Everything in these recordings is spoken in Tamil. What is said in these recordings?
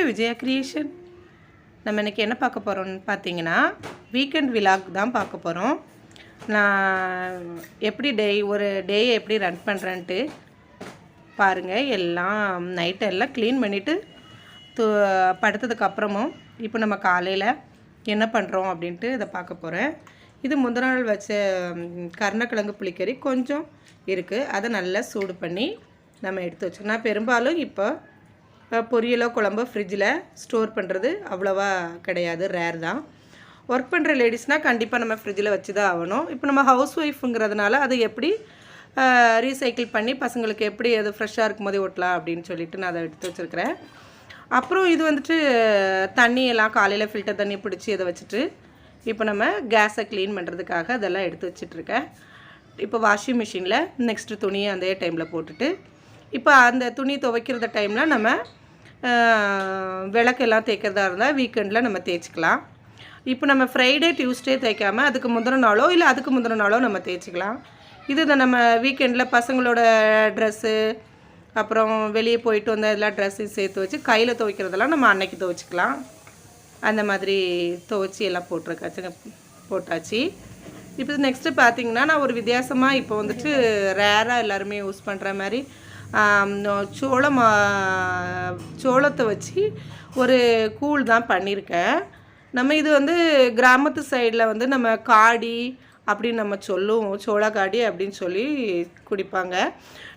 விஜயா கிரியேஷன். நம்ம இன்றைக்கி என்ன பார்க்க போகிறோம்னு பார்த்தீங்கன்னா வீக்கெண்ட் விலாக் தான் பார்க்க போகிறோம். நான் எப்படி ஒரு டேயை எப்படி ரன் பண்ணுறேன்ட்டு பாருங்கள். எல்லாம் நைட்டெல்லாம் க்ளீன் பண்ணிவிட்டு படுத்ததுக்கப்புறமும் இப்போ நம்ம காலையில் என்ன பண்ணுறோம் அப்படின்ட்டு இதை பார்க்க போகிறேன். இது முந்தின நாள் வச்ச கருணக்கிழங்கு புளிக்கறி கொஞ்சம் இருக்குது. அதை நல்லா சூடு பண்ணி நம்ம எடுத்து வச்சுக்கணும். நான் பெரும்பாலும் இப்போ பொரியலோ குழம்போ ஃப்ரிட்ஜில் ஸ்டோர் பண்ணுறது அவ்வளோவா கிடையாது, ரேர் தான். ஒர்க் பண்ணுற லேடிஸ்னால் கண்டிப்பாக நம்ம ஃப்ரிட்ஜில் வச்சு தான் ஆகணும். இப்போ நம்ம ஹவுஸ் ஒய்ஃபுங்கிறதுனால அது எப்படி ரீசைக்கிள் பண்ணி பசங்களுக்கு எப்படி அது ஃப்ரெஷ்ஷாக இருக்கும் போதே ஓட்டலாம் அப்படின்னு சொல்லிட்டு நான் அதை எடுத்து வச்சுருக்கிறேன். அப்புறம் இது வந்துட்டு தண்ணியெல்லாம் காலையில் ஃபில்டர் தண்ணி பிடிச்சி அதை வச்சுட்டு இப்போ நம்ம கேஸை க்ளீன் பண்ணுறதுக்காக அதெல்லாம் எடுத்து வச்சிட்ருக்கேன். இப்போ வாஷிங் மிஷினில் நெக்ஸ்ட்டு துணியை அந்த டைமில் போட்டுட்டு இப்போ அந்த துணி துவைக்கிறத டைமில் நம்ம விளக்கெல்லாம் தேய்க்கிறதா இருந்தால் வீக்கெண்டில் நம்ம தேய்ச்சிக்கலாம். இப்போ நம்ம ஃப்ரைடே டியூஸ்டே தேய்க்காமல் அதுக்கு முந்தின நாளோ இல்லை அதுக்கு முந்தின நாளோ நம்ம தேய்ச்சிக்கலாம். இது நம்ம வீக்கெண்டில் பசங்களோட ட்ரெஸ்ஸு அப்புறம் வெளியே போயிட்டு வந்த எல்லா ட்ரெஸ்ஸையும் சேர்த்து வச்சு கையில் துவைக்கிறதெல்லாம் நம்ம அன்னைக்கு துவைச்சிக்கலாம். அந்த மாதிரி துவைச்சி எல்லாம் போட்டாச்சு. இப்போ நெக்ஸ்ட்டு பார்த்திங்கன்னா நான் ஒரு வித்தியாசமாக இப்போ வந்துட்டு ரேராக எல்லாருமே யூஸ் பண்ணுற மாதிரி சோளத்தை வச்சு ஒரு கூழ் தான் பண்ணியிருக்கேன். நம்ம இது வந்து கிராமத்து சைடில் வந்து நம்ம காடி அப்படின்னு நம்ம சொல்லுவோம், சோளக்காடி அப்படின்னு சொல்லி குடிப்பாங்க.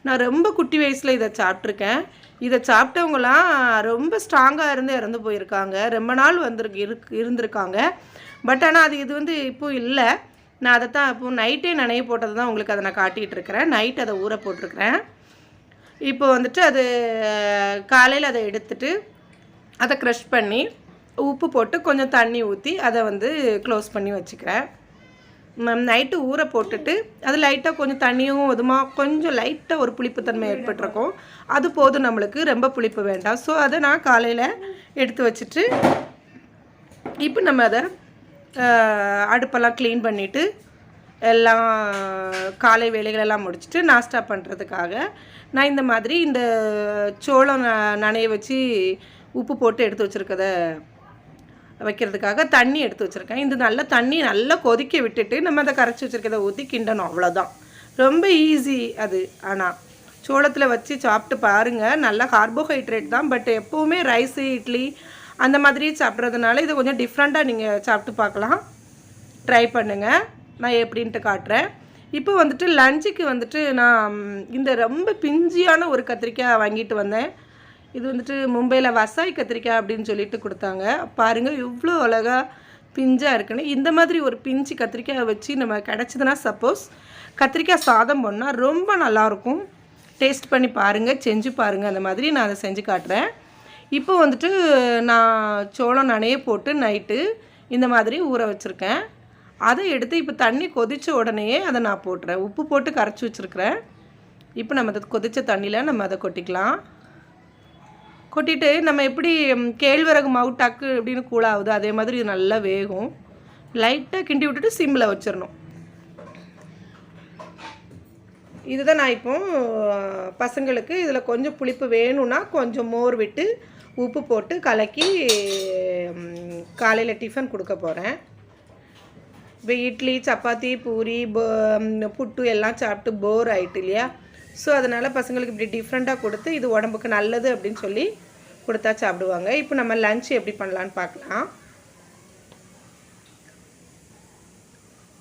நான் ரொம்ப குட்டி வயசில் இதை சாப்பிட்ருக்கேன். இதை சாப்பிட்டவங்களாம் ரொம்ப ஸ்ட்ராங்காக இறந்து போயிருக்காங்க, ரொம்ப நாள் இருந்திருக்காங்க. பட் ஆனால் இது வந்து இப்போது இல்லை. நான் அதை தான் இப்போது நைட்டே நனைய போட்டது தான் உங்களுக்கு அதை நான் காட்டிகிட்டு இருக்கிறேன். நைட் அதை ஊற போட்டிருக்கிறேன். இப்போ வந்துட்டு அது காலையில் அதை எடுத்துட்டு அதை க்ரஷ் பண்ணி உப்பு போட்டு கொஞ்சம் தண்ணி ஊற்றி அதை வந்து க்ளோஸ் பண்ணி வச்சுக்கிறேன். நைட்டு ஊற போட்டுட்டு அது லைட்டாக கொஞ்சம் தண்ணியும் இதுமாக கொஞ்சம் லைட்டாக ஒரு புளிப்புத்தன்மை ஏற்பட்டிருக்கும். அது போதும், நம்மளுக்கு ரொம்ப புளிப்பு வேண்டாம். ஸோ அதை நான் காலையில் எடுத்து வச்சுட்டு இப்போ நம்ம அதை அடுப்பெல்லாம் க்ளீன் பண்ணிவிட்டு எல்லாம் காலை வேலைகளெல்லாம் முடிச்சுட்டு நாஸ்டா பண்ணுறதுக்காக நான் இந்த மாதிரி இந்த சோளம் நனைய வச்சு உப்பு போட்டு எடுத்து வச்சுருக்கத வைக்கிறதுக்காக தண்ணி எடுத்து வச்சுருக்கேன். இந்த நல்ல தண்ணி நல்லா கொதிக்க விட்டுட்டு நம்ம அதை கரைச்சி வச்சுருக்கதை ஊற்றி கிண்டணும், அவ்வளோதான். ரொம்ப ஈஸி அது. ஆனால் சோளத்தில் வச்சு சாப்பிட்டு பாருங்கள், நல்ல கார்போஹைட்ரேட் தான். பட் எப்போவுமே ரைஸு இட்லி அந்த மாதிரி சாப்பிட்றதுனால இது கொஞ்சம் டிஃப்ரெண்ட்டாக நீங்கள் சாப்பிட்டு பார்க்கலாம். ட்ரை பண்ணுங்கள், நான் எப்படின்ட்டு காட்டுறேன். இப்போ வந்துட்டு லஞ்சுக்கு வந்துட்டு நான் இந்த ரொம்ப பிஞ்சியான ஒரு கத்திரிக்காய் வாங்கிட்டு வந்தேன். இது வந்துட்டு மும்பையில் வசாய் கத்திரிக்காய் அப்படின்னு சொல்லிட்டு கொடுத்தாங்க. பாருங்கள் இவ்வளோ அழகாக பிஞ்சாக இருக்குன்னு. இந்த மாதிரி ஒரு பிஞ்சு கத்திரிக்காயை வச்சு நம்ம கிடச்சிதுன்னா சப்போஸ் கத்திரிக்காய் சாதம் பண்ணால் ரொம்ப நல்லாயிருக்கும். டேஸ்ட் பண்ணி பாருங்கள், செஞ்சு பாருங்கள். அந்த மாதிரி நான் அதை செஞ்சு காட்டுறேன். இப்போ வந்துட்டு நான் சோளம் நனைய போட்டு நைட்டு இந்த மாதிரி ஊற வச்சுருக்கேன். அதை எடுத்து இப்போ தண்ணி கொதித்த உடனேயே அதை நான் போட்டுறேன். உப்பு போட்டு கரைச்சி வச்சுருக்கிறேன். இப்போ நம்ம அதை கொதித்த தண்ணியில் நம்ம அதை கொட்டிக்கலாம். கொட்டிட்டு நம்ம எப்படி கேழ்வரகு மாவு டக்கு அப்படின்னு கூழாகுது அதே மாதிரி இது நல்லா வேகும். லைட்டாக கிண்டி விட்டுட்டு சிம்மில் வச்சிடணும். இதுதான் நான் இப்போ பசங்களுக்கு இதில் கொஞ்சம் புளிப்பு வேணும்னா கொஞ்சம் மோர் விட்டு உப்பு போட்டு கலக்கி காலையில் டிஃபன் கொடுக்க போகிறேன். இப்போ இட்லி சப்பாத்தி பூரி புட்டு எல்லாம் சாப்பிட்டு போர் ஆகிட்டு இல்லையா? ஸோ அதனால் பசங்களுக்கு இப்படி டிஃப்ரெண்ட்டாக கொடுத்து இது உடம்புக்கு நல்லது அப்படின்னு சொல்லி கொடுத்தா சாப்பிடுவாங்க. இப்போ நம்ம லஞ்ச் எப்படி பண்ணலான்னு பார்க்கலாம்.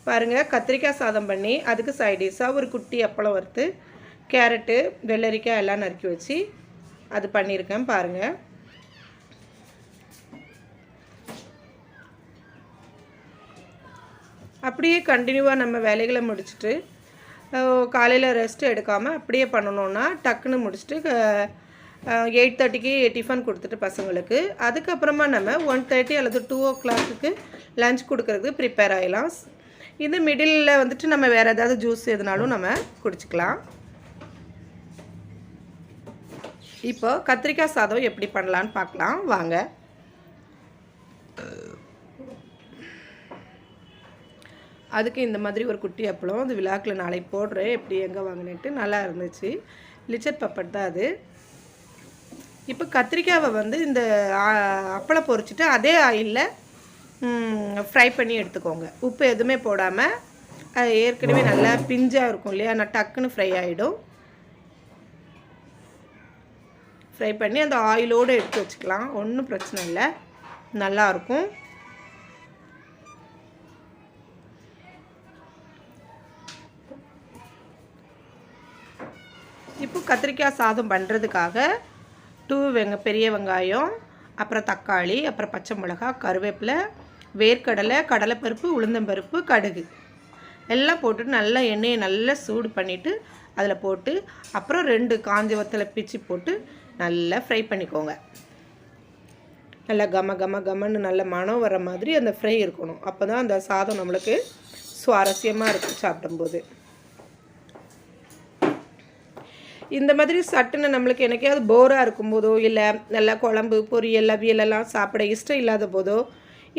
பாருங்கள், கத்திரிக்காய் சாதம் பண்ணி அதுக்கு சைடிஷாக ஒரு குட்டி அப்பளம் வறுத்து கேரட்டு வெள்ளரிக்காய் எல்லாம் நறுக்கி வச்சு அது பண்ணியிருக்கேன். பாருங்கள், அப்படியே கண்டினியூவாக நம்ம வேலைகளை முடிச்சுட்டு காலையில் ரெஸ்ட்டு எடுக்காமல் அப்படியே பண்ணணுன்னா டக்குன்னு முடிச்சுட்டு 8:30க்கு டிஃபன் கொடுத்துட்டு பசங்களுக்கு அதுக்கப்புறமா நம்ம 1:30 அல்லது 2 o'clock லஞ்ச் கொடுக்கறதுக்கு ப்ரிப்பேர் ஆகிடலாம். இது மிடில் வந்துட்டு நம்ம வேறு ஏதாவது ஜூஸ் எதுனாலும் நம்ம குடிச்சிக்கலாம். இப்போ கத்திரிக்காய் சாதம் எப்படி பண்ணலான்னு பார்க்கலாம் வாங்க. அதுக்கு இந்த மாதிரி ஒரு குட்டி அப்பளம் அது விழாக்கில் நாளைக்கு போடுறேன். எப்படி எங்கே வாங்கினேன்ட்டு நல்லா இருந்துச்சு. லிச்சர் பப்பட் தான் அது. இப்போ கத்திரிக்காவை வந்து இந்த அப்பளம் பொரிச்சிட்டு அதே ஆயிலில் ஃப்ரை பண்ணி எடுத்துக்கோங்க. உப்பு எதுவுமே போடாமல், அது ஏற்கனவே நல்லா பிஞ்சாக இருக்கும் இல்லையா, நான் டக்குன்னு ஃப்ரை ஆகிடும். ஃப்ரை பண்ணி அந்த ஆயிலோடு எடுத்து வச்சுக்கலாம், ஒன்றும் பிரச்சனை இல்லை, நல்லாயிருக்கும். இப்போ கத்திரிக்காய் சாதம் பண்ணுறதுக்காக பெரிய வெங்காயம், அப்புறம் தக்காளி, அப்புறம் பச்சை மிளகாய், கருவேப்பிலை, வேர்க்கடலை, கடலைப்பருப்பு, உளுந்தம்பருப்பு, கடுகு எல்லாம் போட்டுட்டு நல்லா எண்ணெயை நல்லா சூடு பண்ணிவிட்டு அதில் போட்டு, அப்புறம் 2 காஞ்ச வத்தலை பிச்சு போட்டு நல்லா ஃப்ரை பண்ணிக்கோங்க. நல்லா கமன்னு நல்ல மனம் வர மாதிரி அந்த ஃப்ரை இருக்கணும். அப்போ தான் அந்த சாதம் நம்மளுக்கு சுவாரஸ்யமாக இருக்கும் சாப்பிடும்போது. இந்த மாதிரி சட்டுன்னு நம்மளுக்கு எனக்காவது போராக இருக்கும்போதோ, இல்லை நல்லா குழம்பு பொரியல் அவியலெல்லாம் சாப்பிட இஷ்டம் இல்லாத போதோ,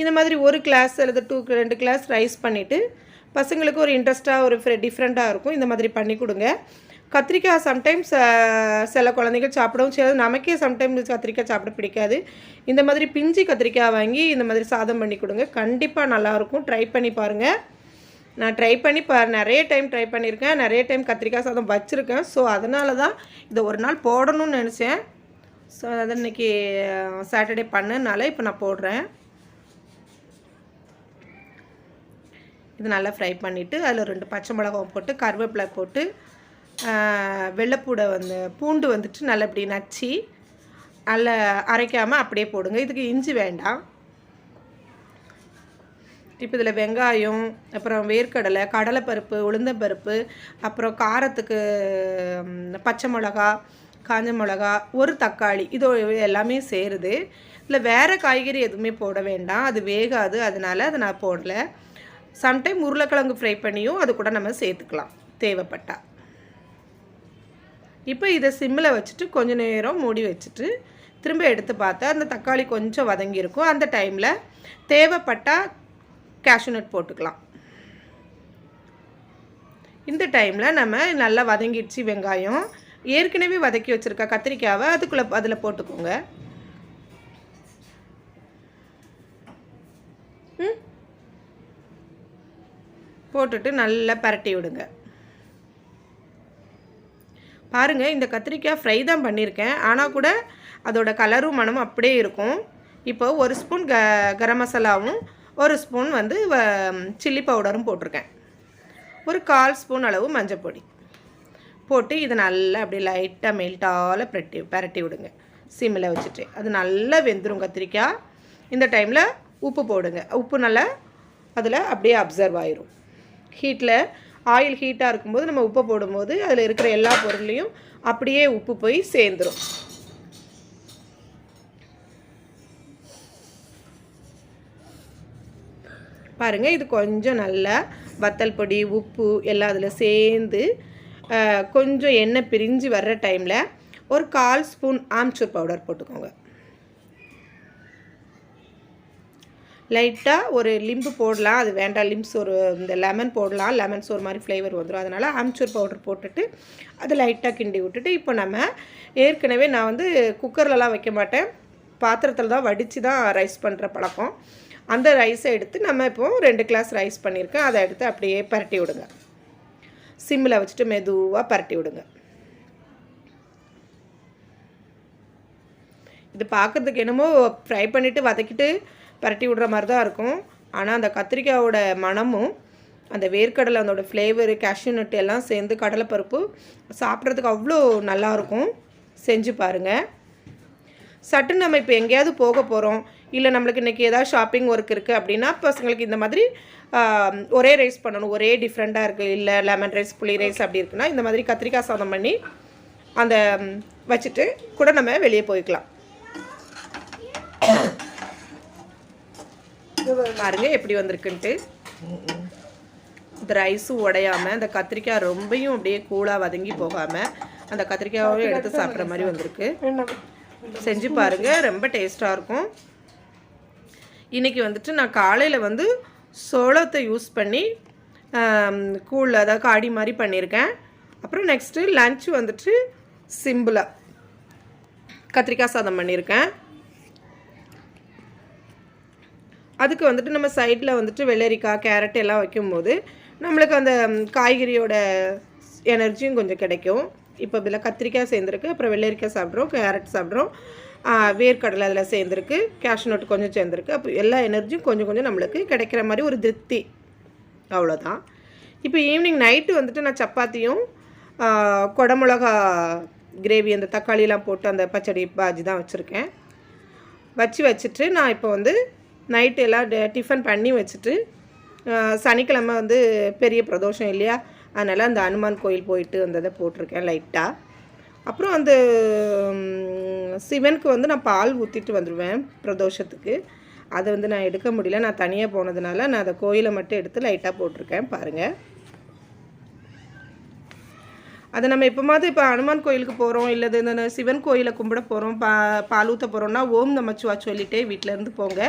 இந்த மாதிரி 1 கிளாஸ் அல்லது 2 கிளாஸ் ரைஸ் பண்ணிவிட்டு பசங்களுக்கு ஒரு இன்ட்ரெஸ்ட்டாக ஒரு டிஃப்ரெண்ட்டாக இருக்கும். இந்த மாதிரி பண்ணி கொடுங்க. கத்திரிக்காய் சம்டைம்ஸ் சில குழந்தைங்க சாப்பிடவும் செய்யாது, நமக்கே சம்டைம்ஸ் கத்திரிக்காய் சாப்பிட பிடிக்காது. இந்த மாதிரி பிஞ்சு கத்திரிக்காய் வாங்கி இந்த மாதிரி சாதம் பண்ணி கொடுங்க, கண்டிப்பாக நல்லாயிருக்கும். ட்ரை பண்ணி பாருங்கள். நான் ட்ரை பண்ணி நிறைய டைம் ட்ரை பண்ணியிருக்கேன், நிறைய டைம் கத்திரிக்காய் சாதம் வச்சுருக்கேன். ஸோ அதனால தான் இதை ஒரு நாள் போடணும்னு நினச்சேன். ஸோ அதை இன்றைக்கி சாட்டர்டே பண்ணனால இப்போ நான் போடுறேன். இது நல்லா ஃப்ரை பண்ணிவிட்டு அதில் 2 பச்சை மிளகாய் போட்டு, கருவேப்பிலை போட்டு, பூண்டு வந்துட்டு நல்லா இப்படி நச்சு நல்லா அரைக்காமல் அப்படியே போடுங்க. இதுக்கு இஞ்சி வேண்டாம். இப்போ இதில் வெங்காயம், அப்புறம் வேர்க்கடலை, கடலைப்பருப்பு, உளுந்தம்பருப்பு, அப்புறம் காரத்துக்கு பச்சை மிளகா, காஞ்ச மிளகா, 1 தக்காளி, இது எல்லாமே சேருது. இதில் வேறு காய்கறி எதுவுமே போட வேண்டாம், அது வேகாது, அதனால் அதை நான் போடலை. சம்டைம் உருளைக்கிழங்கு ஃப்ரை பண்ணியும் அது கூட நம்ம சேர்த்துக்கலாம் தேவைப்பட்டா. இப்போ இதை சிம்மில் வச்சுட்டு கொஞ்சம் நேரம் மூடி வச்சுட்டு திரும்ப எடுத்து பார்த்தா அந்த தக்காளி கொஞ்சம் வதங்கியிருக்கும். அந்த டைமில் தேவைப்பட்டால் கேஷ்யூநட் போட்டுக்கலாம். இந்த டைமில் நம்ம நல்லா வதங்கிடுச்சு வெங்காயம், ஏற்கனவே வதக்கி வச்சுருக்க கத்திரிக்காவை அதில் போட்டுக்கோங்க. போட்டுட்டு நல்லா பரட்டி விடுங்க. பாருங்கள், இந்த கத்திரிக்காய் ஃப்ரை தான் பண்ணியிருக்கேன், ஆனால் கூட அதோட கலரும் மனமும் அப்படியே இருக்கும். இப்போ 1 ஸ்பூன் கரம் மசாலாவும் 1 ஸ்பூன் வந்து சில்லி பவுடரும் போட்டிருக்கேன். ஒரு 1/4 ஸ்பூன் அளவு மஞ்சள் பொடி போட்டு இதை நல்லா அப்படியே லைட்டாக மெல்ட்டால் பரட்டி விடுங்க சிம்மில் வச்சுட்டு. அது நல்லா வெந்துடும் கத்திரிக்காய். இந்த டைமில் உப்பு போடுங்க. உப்பு நல்லா அதில் அப்படியே அப்சர்வ் ஆயிரும். ஆயில் ஹீட்டாக இருக்கும்போது நம்ம உப்பு போடும்போது அதில் இருக்கிற எல்லா பொருளையும் அப்படியே உப்பு போய் சேர்ந்துடும். பாருங்கள், இது கொஞ்சம் நல்லா வத்தல் பொடி, உப்பு எல்லாம் அதில் சேர்ந்து கொஞ்சம் எண்ணெய் பிரிஞ்சு வர்ற டைமில் ஒரு 1/4 ஸ்பூன் ஆம்ச்சூர் பவுடர் போட்டுக்கோங்க. லைட்டாக ஒரு லிம்பு போடலாம், அது வேண்டாம் லிம்ஸ் இந்த லெமன் போடலாம், லெமன்ஸ் ஒரு மாதிரி ஃப்ளேவர் வந்துடும். அதனால் ஆம்ச்சூர் பவுடர் போட்டுட்டு அதை லைட்டாக கிண்டி விட்டுட்டு, இப்போ நம்ம ஏற்கனவே நான் வந்து குக்கர்லலாம் வைக்க மாட்டேன், பாத்திரத்தில் தான் வடித்து தான் ரைஸ் பண்ணுற பழக்கம். அந்த ரைஸை எடுத்து நம்ம இப்போது 2 கிளாஸ் ரைஸ் பண்ணியிருக்கேன், அதை எடுத்து அப்படியே பரட்டி விடுங்க. சிம்மில் வச்சுட்டு மெதுவாக பரட்டி விடுங்க. இது பார்க்குறதுக்கு என்னமோ ஃப்ரை பண்ணிவிட்டு வதக்கிட்டு பரட்டி விடுற மாதிரி தான் இருக்கும், ஆனால் அந்த கத்திரிக்காயோட மணமும் அந்த வேர்க்கடலை அதோட ஃப்ளேவரு, கேஷ்யூநட் எல்லாம் சேர்ந்து கடலைப்பருப்பு சாப்பிட்றதுக்கு அவ்வளோ நல்லாயிருக்கும். செஞ்சு பாருங்கள். சட்டுன்னு நம்ம இப்போ எங்கேயாவது போக போகிறோம், இல்லை நம்மளுக்கு இன்றைக்கி ஏதாவது ஷாப்பிங் ஒர்க் இருக்குது அப்படின்னா பசங்களுக்கு இந்த மாதிரி ஒரே ரைஸ் பண்ணணும், ஒரே டிஃப்ரெண்ட்டாக இருக்குது, இல்லை லெமன் ரைஸ், புளி ரைஸ் அப்படி இருக்குன்னா இந்த மாதிரி கத்திரிக்காய் சாதம் பண்ணி அந்த வச்சுட்டு கூட நம்ம வெளியே போய்க்கலாம். பாருங்க எப்படி வந்திருக்குன்ட்டு. இந்த ரைஸும் உடையாமல் அந்த கத்திரிக்காய் ரொம்பையும் அப்படியே கூலாக வதங்கி போகாமல் அந்த கத்திரிக்காயும் எடுத்து சாப்பிட்ற மாதிரி வந்திருக்கு. செஞ்சு பாருங்கள், ரொம்ப டேஸ்ட்டாக இருக்கும். இன்றைக்கி வந்துட்டு நான் காலையில் வந்து சோளத்தை யூஸ் பண்ணி கூழ், அதாவது காடி மாதிரி பண்ணியிருக்கேன். அப்புறம் நெக்ஸ்ட்டு லன்ச் வந்துட்டு சிம்பிளாக கத்திரிக்காய் சாதம் பண்ணியிருக்கேன். அதுக்கு வந்துட்டு நம்ம சைடில் வந்துட்டு வெள்ளரிக்காய், கேரட் எல்லாம் வைக்கும்போது நம்மளுக்கு அந்த காய்கறியோட எனர்ஜியும் கொஞ்சம் கிடைக்கும். இப்போ இதில் கத்திரிக்காய் சேர்ந்துருக்கு, அப்புறம் வெள்ளரிக்காய் சாப்பிட்றோம், கேரட் சாப்பிட்றோம், வேர்க்கடலை அதில் சேர்ந்துருக்கு, கேஷ்நட் கொஞ்சம் சேர்ந்துருக்கு. அப்போ எல்லா எனர்ஜியும் கொஞ்சம் கொஞ்சம் நம்மளுக்கு கிடைக்கிற மாதிரி ஒரு திருப்தி, அவ்வளோதான். இப்போ ஈவினிங் நைட்டு வந்துட்டு நான் சப்பாத்தியும் குடமிளகா கிரேவி அந்த தக்காளியெலாம் போட்டு அந்த பச்சடி பாஜி தான் வச்சுருக்கேன். வச்சுட்டு நான் இப்போ வந்து நைட்டு எல்லாம் டிஃபன் பண்ணி வச்சுட்டு, சனிக்கிழமை வந்து பெரிய பிரதோஷம் இல்லையா, அதனால் அந்த அனுமான் கோயில் போயிட்டு வந்ததை போட்டிருக்கேன் லைட்டாக. அப்புறம் அந்த சிவனுக்கு வந்து நான் பால் ஊற்றிட்டு வந்துடுவேன் பிரதோஷத்துக்கு. அதை வந்து நான் எடுக்க முடியல, நான் தனியாக போனதுனால நான் அதை கோயிலை மட்டும் எடுத்து லைட்டாக போட்டிருக்கேன் பாருங்கள். அதை நம்ம எப்போமாவது இப்போ அனுமான் கோயிலுக்கு போகிறோம், இல்லை இந்த சிவன் கோயிலை கும்பிட போகிறோம், பால் ஊற்ற போகிறோம்னா ஓம் நமச்சிவா சொல்லிட்டே வீட்டிலேருந்து போங்க,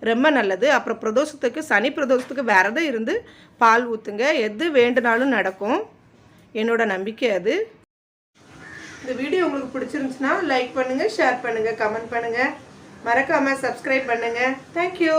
ரொம்ப நல்லது. அப்புறம் பிரதோஷத்துக்கு, சனி பிரதோஷத்துக்கு விரதம் இருந்து பால் ஊற்றுங்க, எது வேண்டுனாலும் நடக்கும், என்னோட நம்பிக்கை அது. இந்த வீடியோ உங்களுக்கு பிடிச்சிருந்துச்சுன்னா லைக் பண்ணுங்கள், ஷேர் பண்ணுங்கள், கமெண்ட் பண்ணுங்கள், மறக்காமல் சப்ஸ்கிரைப் பண்ணுங்கள். தேங்க்யூ.